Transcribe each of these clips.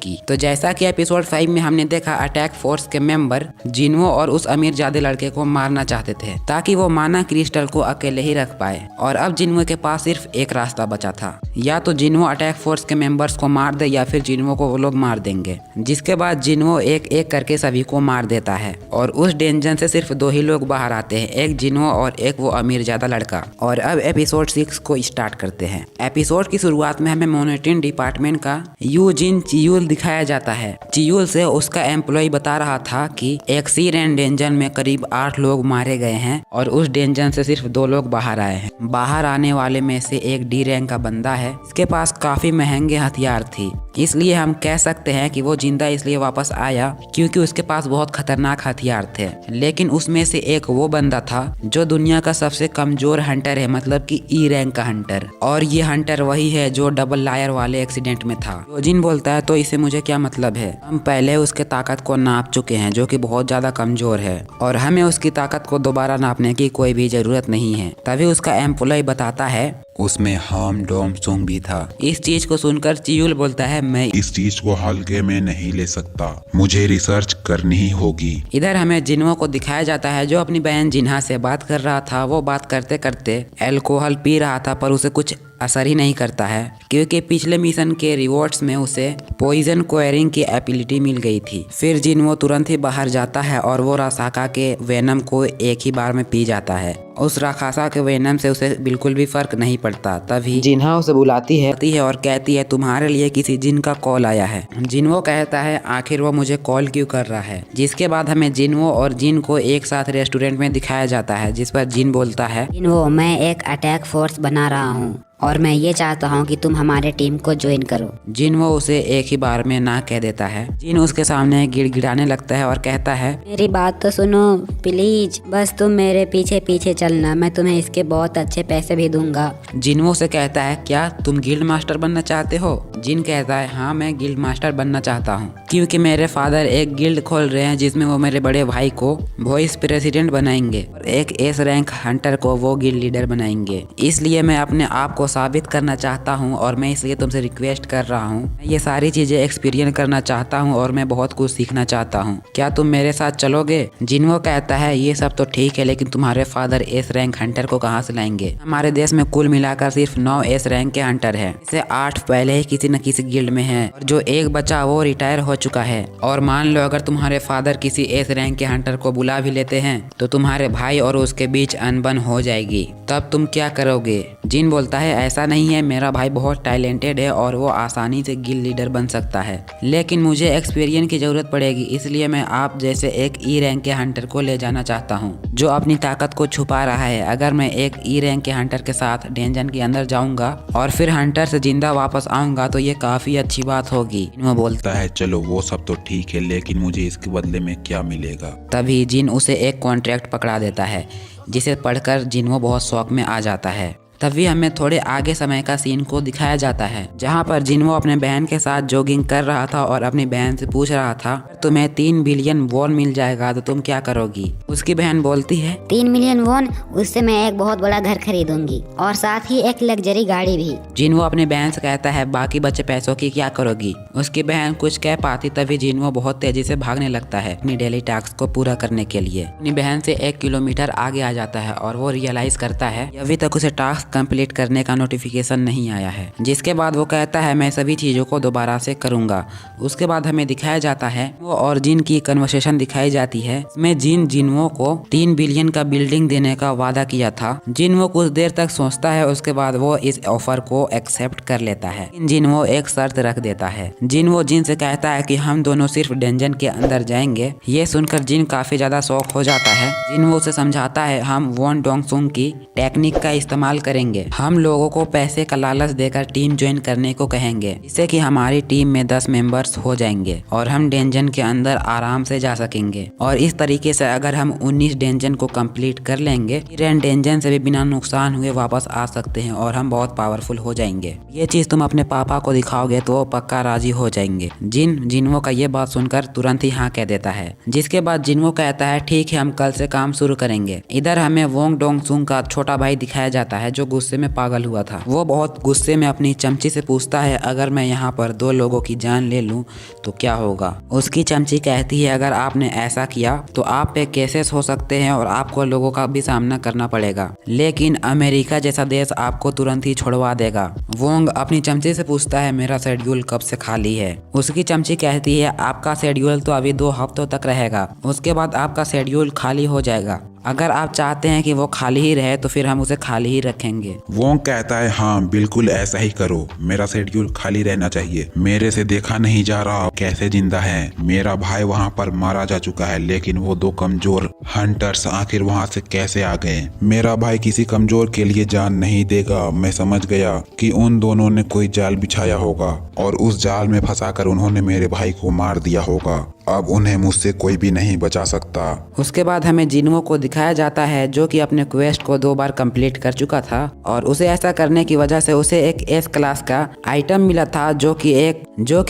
की। तो जैसा कि एपिसोड 5 में हमने देखा, अटैक फोर्स के मेंबर जिन्हो और उस अमीरजादे लड़के को मारना चाहते थे ताकि वो माना क्रिस्टल को अकेले ही रख पाए। और अब जिन्हो के पास सिर्फ एक रास्ता बचा था, या तो जिन्हो अटैक फोर्स के मेंबर्स को मार दे या फिर जिन्हो को वो लोग मार देंगे। जिसके बाद जिन्हो एक एक करके सभी को मार देता है और उस डेंजन से सिर्फ 2 ही लोग बाहर आते हैं, एक जिन्हो और एक वो अमीरजादा लड़का। और अब एपिसोड 6 को स्टार्ट करते हैं। एपिसोड की शुरुआत में हमें मोनेटिन डिपार्टमेंट का यूजिन चियूल दिखाया जाता है। चियूल से उसका एम्प्लॉय बता रहा था कि एक सी रैन डेंजन में करीब 8 लोग मारे गए हैं और उस डेंजन से सिर्फ 2 लोग बाहर आए हैं। बाहर आने वाले में से एक डी रैंक का बंदा है, इसके पास काफी महंगे हथियार थी, इसलिए हम कह सकते हैं कि वो जिंदा इसलिए वापस आया क्योंकि उसके पास बहुत खतरनाक हथियार थे। लेकिन उसमें से एक वो बंदा था जो दुनिया का सबसे कमजोर हंटर है, मतलब कि ई रैंक का हंटर। और ये हंटर वही है जो डबल लायर वाले एक्सीडेंट में था। योजिन बोलता है तो इससे मुझे क्या मतलब है, हम पहले उसके ताकत को नाप चुके हैं जो कि बहुत ज्यादा कमजोर है और हमें उसकी ताकत को दोबारा नापने की कोई भी जरूरत नहीं है। तभी उसका एम्प्लॉय बताता है उसमें हाम डोम सुंग भी था। इस चीज को सुनकर चियूल बोलता है मैं इस चीज को हल्के में नहीं ले सकता, मुझे रिसर्च करनी ही होगी। इधर हमें जिन्हो को दिखाया जाता है जो अपनी बहन जिन्हा से बात कर रहा था। वो बात करते करते अल्कोहल पी रहा था पर उसे कुछ असर ही नहीं करता है क्योंकि पिछले मिशन के रिवॉर्ड्स में उसे पॉइजन क्वेयरिंग की एबिलिटी मिल गई थी। फिर जिन्हो तुरंत ही बाहर जाता है और वो रासाका के वेनम को एक ही बार में पी जाता है। उस राखासा के वेनम से उसे बिल्कुल भी फर्क नहीं पड़ता। तभी जिन्हा उसे बुलाती है और कहती है तुम्हारे लिए किसी जिन का कॉल आया है। जिन्हो कहता है आखिर वो मुझे कॉल क्यों कर रहा है। जिसके बाद हमें जिन्हो और जिन को एक साथ रेस्टोरेंट में दिखाया जाता है, जिस पर जिन बोलता है जिन्हो मैं एक अटैक फोर्स बना रहा हूँ और मैं ये चाहता हूँ कि तुम हमारे टीम को ज्वाइन करो। जिन्हो उसे एक ही बार में ना कह देता है। जिन उसके सामने गिड़गिड़ाने लगता है और कहता है मेरी बात तो सुनो प्लीज, बस तुम मेरे पीछे पीछे चलना, मैं तुम्हें इसके बहुत अच्छे पैसे भी दूंगा। जिन्हो से कहता है क्या तुम गिल्ड मास्टर बनना चाहते हो। जिन कहता है हाँ मैं गिल्ड मास्टर बनना चाहता हूँ क्योंकि मेरे फादर एक गिल्ड खोल रहे हैं जिसमें वो मेरे बड़े भाई को वाइस प्रेसिडेंट बनाएंगे और एक एस रैंक हंटर को वो गिल्ड लीडर बनाएंगे। इसलिए मैं अपने आप को साबित करना चाहता हूँ और मैं इसलिए तुमसे रिक्वेस्ट कर रहा हूँ। मैं ये सारी चीजें एक्सपीरियंस करना चाहता हूँ और मैं बहुत कुछ सीखना चाहता हूँ। क्या तुम मेरे साथ चलोगे। जिन्हो कहता है ये सब तो ठीक है लेकिन तुम्हारे फादर एस रैंक हंटर को कहाँ से लाएंगे। हमारे देश में कुल मिलाकर सिर्फ 9 एस रैंक के हंटर है, इसे 8 पहले ही किसी न किसी गिल्ड में है और जो एक बचा वो रिटायर हो चुका है। और मान लो अगर तुम्हारे फादर किसी एस रैंक के हंटर को बुला भी लेते हैं तो तुम्हारे भाई और उसके बीच अनबन हो जाएगी, तब तुम क्या करोगे। जिन बोलता है ऐसा नहीं है, मेरा भाई बहुत टैलेंटेड है और वो आसानी से गिल्ड लीडर बन सकता है, लेकिन मुझे एक्सपीरियंस की जरूरत पड़ेगी, इसलिए मैं आप जैसे एक ई रैंक के हंटर को ले जाना चाहता हूँ जो अपनी ताकत को छुपा रहा है। अगर मैं एक ई रैंक के हंटर के साथ डेंजन के अंदर जाऊंगा और फिर हंटर से जिंदा वापस आऊंगा तो ये काफी अच्छी बात होगी। वो बोलता है चलो वो सब तो ठीक है लेकिन मुझे इसके बदले में क्या मिलेगा। तभी जिन उसे एक कॉन्ट्रैक्ट पकड़ा देता है जिसे पढ़कर जिन्हो बहुत शौक में आ जाता है। तभी हमें थोड़े आगे समय का सीन को दिखाया जाता है जहां पर जिन्हो अपने बहन के साथ जॉगिंग कर रहा था और अपनी बहन से पूछ रहा था तुम्हें 3 बिलियन वॉन मिल जाएगा तो तुम क्या करोगी। उसकी बहन बोलती है 3 मिलियन वॉन, उससे मैं एक बहुत बड़ा घर खरीदूंगी और साथ ही एक लग्जरी गाड़ी भी। जिन्हो अपनी बहन से कहता है बाकी बचे पैसों की क्या करोगी। उसकी बहन कुछ कह पाती तभी जिन्हो बहुत तेजी से भागने लगता है अपनी डेली टास्क को पूरा करने के लिए। अपनी बहन से 1 किलोमीटर आगे आ जाता है और वो रियलाइज करता है अभी तक उसे टास्क कंप्लीट करने का नोटिफिकेशन नहीं आया है। जिसके बाद वो कहता है मैं सभी चीजों को दोबारा से करूंगा। उसके बाद हमें दिखाया जाता है वो और जिन की कन्वर्सेशन दिखाई जाती है। इसमें जिन्हो को 3 बिलियन का बिल्डिंग देने का वादा किया था। जिन्हो कुछ देर तक सोचता है, उसके बाद वो इस ऑफर को एक्सेप्ट कर लेता है। जिन्हो एक शर्त रख देता है। जिन्हो जिन से कहता है कि हम दोनों सिर्फ डेंजन के अंदर जाएंगे। ये सुनकर जिन काफी ज्यादा शौक हो जाता है। जिन्हो उसे समझाता है हम वॉन डोंगसुंग की टेक्निक का इस्तेमाल करेंगे, हम लोगों को पैसे का लालच देकर टीम ज्वाइन करने को कहेंगे जिससे कि हमारी टीम में 10 मेंबर्स हो जाएंगे और हम डेंजन के अंदर आराम से जा सकेंगे। और इस तरीके से अगर हम 19 डेंजन को कंप्लीट कर लेंगे रैन डेंजन से भी बिना नुकसान हुए वापस आ सकते हैं और हम बहुत पावरफुल हो जाएंगे। ये चीज तुम अपने पापा को दिखाओगे तो वो पक्का राजी हो जाएंगे। जिन्हो का ये बात सुनकर तुरंत ही हाँ कह देता है। जिसके बाद जिन्हो कहता है ठीक है हम कल से काम शुरू करेंगे। इधर हमें वोंग डोंगसुंग का छोटा भाई दिखाया जाता है जो जो गुस्से में पागल हुआ था। वो बहुत गुस्से में अपनी चमची से पूछता है, अगर मैं यहाँ पर 2 लोगों की जान ले लूँ तो क्या होगा। उसकी चमची कहती है, अगर आपने ऐसा किया तो आप पे केसेस हो सकते हैं और आपको लोगों का भी सामना करना पड़ेगा, लेकिन अमेरिका जैसा देश आपको तुरंत ही छोड़वा देगा। वोंग अपनी चमची से पूछता है, मेरा शेड्यूल कब से खाली है। उसकी चमची कहती है, आपका शेड्यूल तो अभी 2 हफ्तों तक रहेगा, उसके बाद आपका शेड्यूल खाली हो जाएगा। अगर आप चाहते हैं कि वो खाली ही रहे तो फिर हम उसे खाली ही रखेंगे। वोंग कहता है, हाँ बिल्कुल ऐसा ही करो, मेरा शेड्यूल खाली रहना चाहिए। मेरे से देखा नहीं जा रहा कैसे जिंदा है। मेरा भाई वहाँ पर मारा जा चुका है, लेकिन वो 2 कमजोर हंटर्स आखिर वहाँ से कैसे आ गए। मेरा भाई किसी कमजोर के लिए जान नहीं देगा। मैं समझ गया कि उन दोनों ने कोई जाल बिछाया होगा और उस जाल में फंसाकर उन्होंने मेरे भाई को मार दिया होगा। अब उन्हें मुझसे कोई भी नहीं बचा सकता। उसके बाद हमें जिन्हो को दिखाया जाता है जो कि अपने क्वेस्ट को 2 बार कंप्लीट कर चुका था और उसे ऐसा करने की वजह से उसे एक एस क्लास का आइटम मिला था जो कि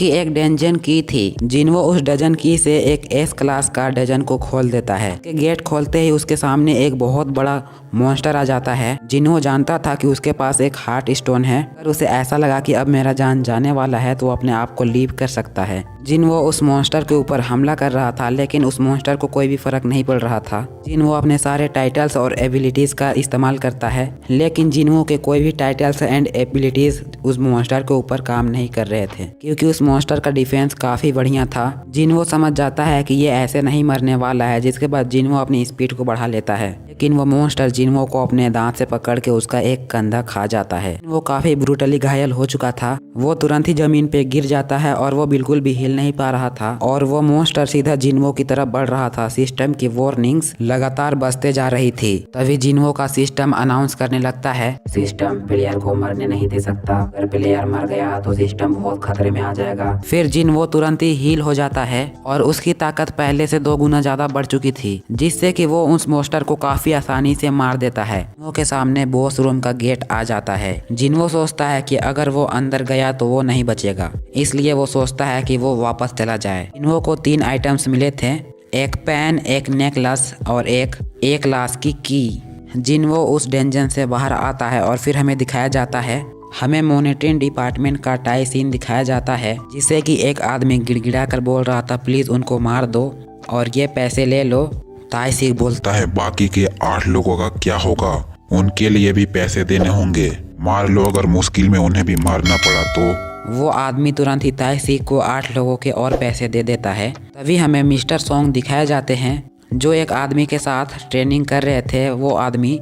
एक डंजन की थी। जिन्हो उस डजन की से एक एस क्लास का डजन को खोल देता है। गेट खोलते ही उसके सामने एक बहुत बड़ा मॉन्स्टर आ जाता है। जिन्हो जानता था कि उसके पास एक हार्ट स्टोन है, पर उसे ऐसा लगा कि अब मेरा जान जाने वाला है तो वो अपने आप को लीव कर सकता है। जिन्हो उस मॉन्स्टर के ऊपर हमला कर रहा था, लेकिन उस मॉन्स्टर को कोई भी फर्क नहीं पड़ रहा था। जिन्हो अपने सारे टाइटल्स और एबिलिटीज का इस्तेमाल करता है, लेकिन जिन्हो के कोई भी टाइटल्स एंड एबिलिटीज उस मॉन्स्टर के ऊपर काम नहीं कर रहे थे, क्योंकि उस मॉन्स्टर का डिफेंस काफी बढ़िया था। जिन्हो समझ जाता है कि ये ऐसे नहीं मरने वाला है, जिसके बाद जिन्हो अपनी स्पीड को बढ़ा लेता है, लेकिन वो मॉन्स्टर जिन्हो को अपने दांत से पकड़ के उसका एक कंधा खा जाता है। वो काफी ब्रूटली घायल हो चुका था। वो तुरंत ही जमीन पे गिर जाता है और वो बिल्कुल भी हिल नहीं पा रहा था और वो मॉन्स्टर सीधा जिन्हो की तरफ बढ़ रहा था। सिस्टम की वार्निंग्स लगातार बजते जा रही थी। तभी जिन्हो का सिस्टम अनाउंस करने लगता है, सिस्टम प्लेयर को मरने नहीं दे सकता, अगर प्लेयर मर गया तो सिस्टम बहुत खतरे में आ जाएगा। फिर जिन्हो तुरंत ही हील हो जाता है और उसकी ताकत पहले से 2 गुना ज्यादा बढ़ चुकी थी, जिससे कि वो उस मॉन्स्टर को काफी आसानी से मार देता है। जिन्हो के सामने बॉस रूम का गेट आ जाता है। जिन्हो सोचता है कि अगर वो अंदर गया तो वो नहीं बचेगा, इसलिए वो सोचता है कि वो वापस चला जाए। जिन्हो को 3 आइटम्स मिले थे, एक पेन, एक नेकलेस और एक लाश की। जिन्हो उस डंजन से बाहर आता है और फिर हमें दिखाया जाता है, हमें मॉनिटरिंग डिपार्टमेंट का टाई सीन दिखाया जाता है, जिससे कि एक आदमी गिड़गिड़ा कर बोल रहा था, प्लीज उनको मार दो और ये पैसे ले लो। ताई सी बोलता है, बाकी के 8 लोगों का क्या होगा? उनके लिए भी पैसे देने होंगे। मार लो, अगर मुश्किल में उन्हें भी मारना पड़ा तो। वो आदमी तुरंत ही ताई सी को 8 लोगों के और पैसे दे देता है। तभी हमें मिस्टर सॉन्ग दिखाए जाते हैं जो एक आदमी के साथ ट्रेनिंग कर रहे थे। वो आदमी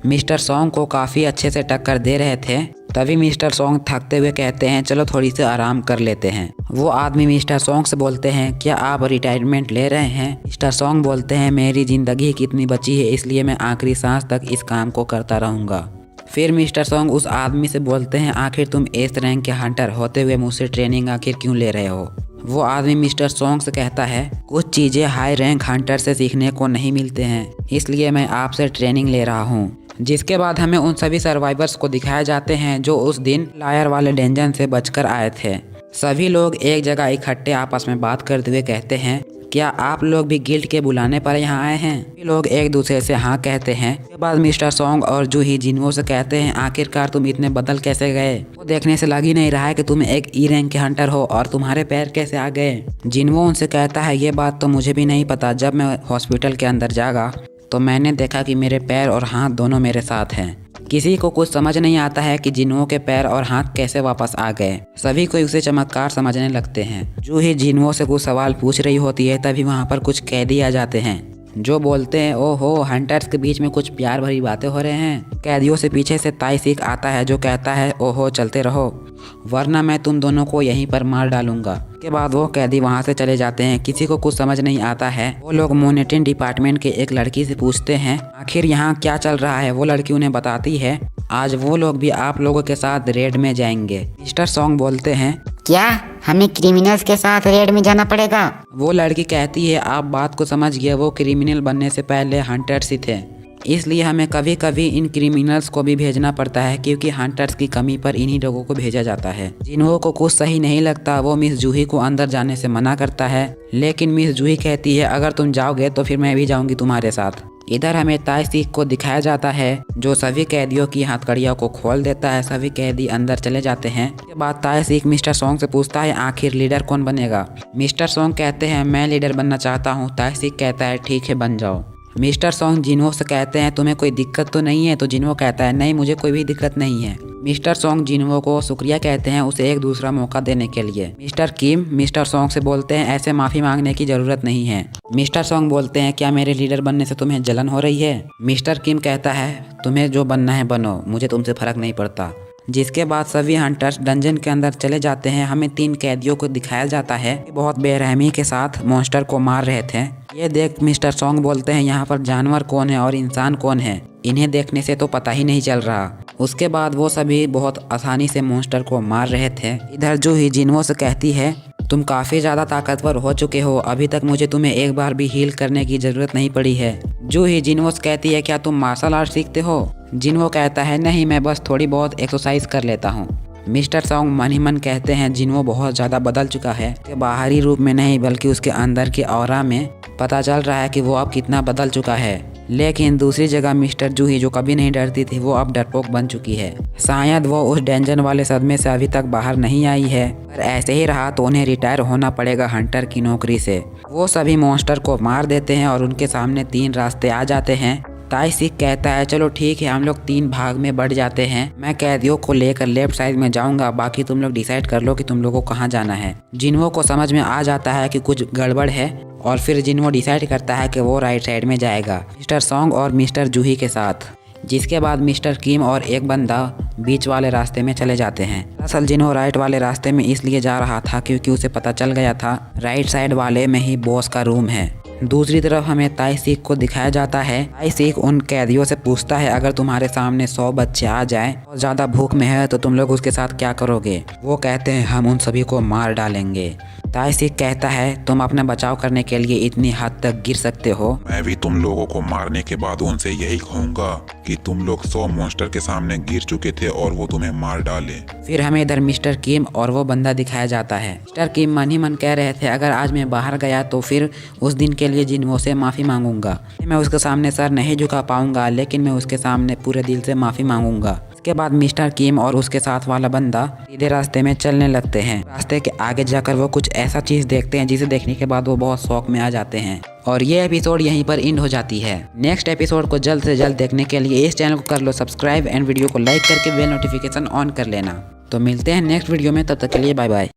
मिस्टर सॉन्ग को काफ़ी अच्छे से टक्कर दे रहे थे। तभी मिस्टर सॉन्ग थकते हुए कहते हैं, चलो थोड़ी सी आराम कर लेते हैं। वो आदमी मिस्टर सॉन्ग से बोलते हैं, क्या आप रिटायरमेंट ले रहे हैं? मिस्टर सॉन्ग बोलते हैं, मेरी ज़िंदगी कितनी बची है, इसलिए मैं आखिरी सांस तक इस काम को करता रहूँगा। फिर मिस्टर सॉन्ग उस आदमी से बोलते हैं, आखिर तुम एस रैंक के हंटर होते हुए मुझसे ट्रेनिंग आखिर क्यों ले रहे हो? वो आदमी मिस्टर सॉन्ग से कहता है, कुछ चीज़ें हाई रैंक हंटर से सीखने को नहीं मिलते हैं, इसलिए मैं आपसे ट्रेनिंग ले रहा हूँ। जिसके बाद हमें उन सभी सर्वाइवर्स को दिखाए जाते हैं जो उस दिन लायर वाले डेंजन से बचकर आए थे। सभी लोग एक जगह इकट्ठे आपस में बात करते हुए कहते हैं, क्या आप लोग भी गिल्ड के बुलाने पर यहाँ आए हैं? सभी लोग एक दूसरे से हाँ कहते हैं। उसके बाद मिस्टर सॉन्ग और जूही जिन्हो से कहते हैं, आखिरकार तुम इतने बदल कैसे गए? वो देखने से लग ही नहीं रहा है कि तुम एक ई रैंक के हंटर हो और तुम्हारे पैर कैसे आ गए? जिन्हो उनसे कहता है, ये बात तो मुझे भी नहीं पता। जब मैं हॉस्पिटल के अंदर जागा तो मैंने देखा कि मेरे पैर और हाथ दोनों मेरे साथ हैं। किसी को कुछ समझ नहीं आता है कि जिन्हो के पैर और हाथ कैसे वापस आ गए। सभी कोई उसे चमत्कार समझने लगते हैं। जूही जिन्हो से कुछ सवाल पूछ रही होती है, तभी वहाँ पर कुछ कैदी आ जाते हैं जो बोलते हैं, ओहो हंटर्स के बीच में कुछ प्यार भरी बातें हो रहे हैं। कैदियों से पीछे से ताई सीख आता है जो कहता है, ओहो चलते रहो वरना मैं तुम दोनों को यहीं पर मार डालूंगा। के बाद वो कैदी वहाँ से चले जाते हैं। किसी को कुछ समझ नहीं आता है। वो लोग मॉनिटरिंग डिपार्टमेंट के एक लड़की से पूछते हैं, आखिर यहाँ क्या चल रहा है? वो लड़की उन्हें बताती है, आज वो लोग भी आप लोगों के साथ रेड में जाएंगे। मिस्टर सॉन्ग बोलते हैं, क्या हमें क्रिमिनल्स के साथ रेड में जाना पड़ेगा? वो लड़की कहती है, आप बात को समझ गए, वो क्रिमिनल बनने से पहले हंटर्स ही थे, इसलिए हमें कभी कभी इन क्रिमिनल्स को भी भेजना पड़ता है क्योंकि हंटर्स की कमी पर इन्हीं लोगों को भेजा जाता है। जिन्हो को कुछ सही नहीं लगता। वो मिस जूही को अंदर जाने से मना करता है, लेकिन मिस जूही कहती है, अगर तुम जाओगे तो फिर मैं भी जाऊंगी तुम्हारे साथ। इधर हमें ताई सीख को दिखाया जाता है जो सभी कैदियों की हथकड़ियों को खोल देता है। सभी कैदी अंदर चले जाते हैं। उसके बाद ताई सीख मिस्टर सॉन्ग से पूछता है आखिर लीडर कौन बनेगा। मिस्टर सॉन्ग कहते हैं मैं लीडर बनना चाहता हूँ। ताई सीख कहता है ठीक है बन जाओ। मिस्टर सॉन्ग जिन्हो से कहते हैं तुम्हें कोई दिक्कत तो नहीं है। तो जिन्हो कहता है नहीं मुझे कोई भी दिक्कत नहीं है। मिस्टर सॉन्ग जिन्हो को शुक्रिया कहते हैं उसे एक दूसरा मौका देने के लिए। मिस्टर किम मिस्टर सॉन्ग से बोलते हैं ऐसे माफ़ी मांगने की ज़रूरत नहीं है। मिस्टर सॉन्ग बोलते हैं क्या मेरे लीडर बनने से तुम्हें जलन हो रही है। मिस्टर किम कहता है तुम्हें जो बनना है बनो, मुझे तुमसे फ़र्क नहीं पड़ता। जिसके बाद सभी हंटर्स डंजन के अंदर चले जाते हैं। हमें 3 कैदियों को दिखाया जाता है कि बहुत बेरहमी के साथ मॉन्स्टर को मार रहे थे। ये देख मिस्टर सॉन्ग बोलते हैं यहाँ पर जानवर कौन है और इंसान कौन है, इन्हें देखने से तो पता ही नहीं चल रहा। उसके बाद वो सभी बहुत आसानी से मॉन्स्टर को मार रहे थे। इधर जूही जिन्हो से कहती है तुम काफ़ी ज़्यादा ताकतवर हो चुके हो, अभी तक मुझे तुम्हें एक बार भी हील करने की ज़रूरत नहीं पड़ी है। जूही जिन्हो से कहती है क्या तुम मार्शल आर्ट सीखते हो। जिन्हो कहता है नहीं मैं बस थोड़ी बहुत एक्सरसाइज कर लेता हूँ। मिस्टर सॉन्ग मन ही मन कहते हैं जिन्हो बहुत ज़्यादा बदल चुका है। उसके बाहरी रूप में नहीं बल्कि उसके अंदर के ऑरा में पता चल रहा है कि वो अब कितना बदल चुका है। लेकिन दूसरी जगह मिस्टर जूही जो कभी नहीं डरती थी वो अब डरपोक बन चुकी है। शायद वो उस डेंजन वाले सदमे से अभी तक बाहर नहीं आई है, पर ऐसे ही रहा तो उन्हें रिटायर होना पड़ेगा हंटर की नौकरी से। वो सभी मॉन्स्टर को मार देते हैं और उनके सामने 3 रास्ते आ जाते हैं। ताई सीख कहता है चलो ठीक है हम लोग 3 भाग में बढ़ जाते हैं। मैं कैदियों को लेकर लेफ्ट साइड में जाऊंगा, बाकी तुम लोग डिसाइड कर लो कि तुम लोगों को कहाँ जाना है। जिन्हो को समझ में आ जाता है कि कुछ गड़बड़ है और फिर जिन्हो डिसाइड करता है कि वो राइट साइड में जाएगा मिस्टर सॉन्ग और मिस्टर जूही के साथ। जिसके बाद मिस्टर किम और एक बंदा बीच वाले रास्ते में चले जाते हैं। दरअसल जिन्हो राइट वाले रास्ते में इसलिए जा रहा था क्योंकि उसे पता चल गया था राइट साइड वाले में ही बॉस का रूम है। दूसरी तरफ हमें ताई सीख को दिखाया जाता है। ताई सीख उन कैदियों से पूछता है अगर तुम्हारे सामने 100 बच्चे आ जाएं और ज़्यादा भूख में है तो तुम लोग उसके साथ क्या करोगे। वो कहते हैं हम उन सभी को मार डालेंगे। ताई सीख कहता है तुम अपना बचाव करने के लिए इतनी हद तक गिर सकते हो। मैं भी तुम लोगों को मारने के बाद उनसे यही कहूंगा कि तुम लोग 100 मॉन्स्टर के सामने गिर चुके थे और वो तुम्हें मार डाले। फिर हमें इधर मिस्टर किम और वो बंदा दिखाया जाता है। मिस्टर किम मन ही मन कह रहे थे अगर आज मैं बाहर गया तो फिर उस दिन के लिए जिन्हो से माफ़ी मांगूंगा। मैं उसके सामने सर नहीं झुका पाऊंगा लेकिन मैं उसके सामने पूरे दिल से माफ़ी मांगूंगा। इसके बाद मिस्टर किम और उसके साथ वाला बंदा सीधे रास्ते में चलने लगते हैं। रास्ते के आगे जाकर वो कुछ ऐसा चीज़ देखते हैं जिसे देखने के बाद वो बहुत शौक में आ जाते हैं। और ये एपिसोड यहीं पर एंड हो जाती है। नेक्स्ट एपिसोड को जल्द से जल्द देखने के लिए इस चैनल को कर लो सब्सक्राइब एंड वीडियो को लाइक करके बेल नोटिफिकेशन ऑन कर लेना। तो मिलते हैं नेक्स्ट वीडियो में, तब तक के लिए बाय बाय।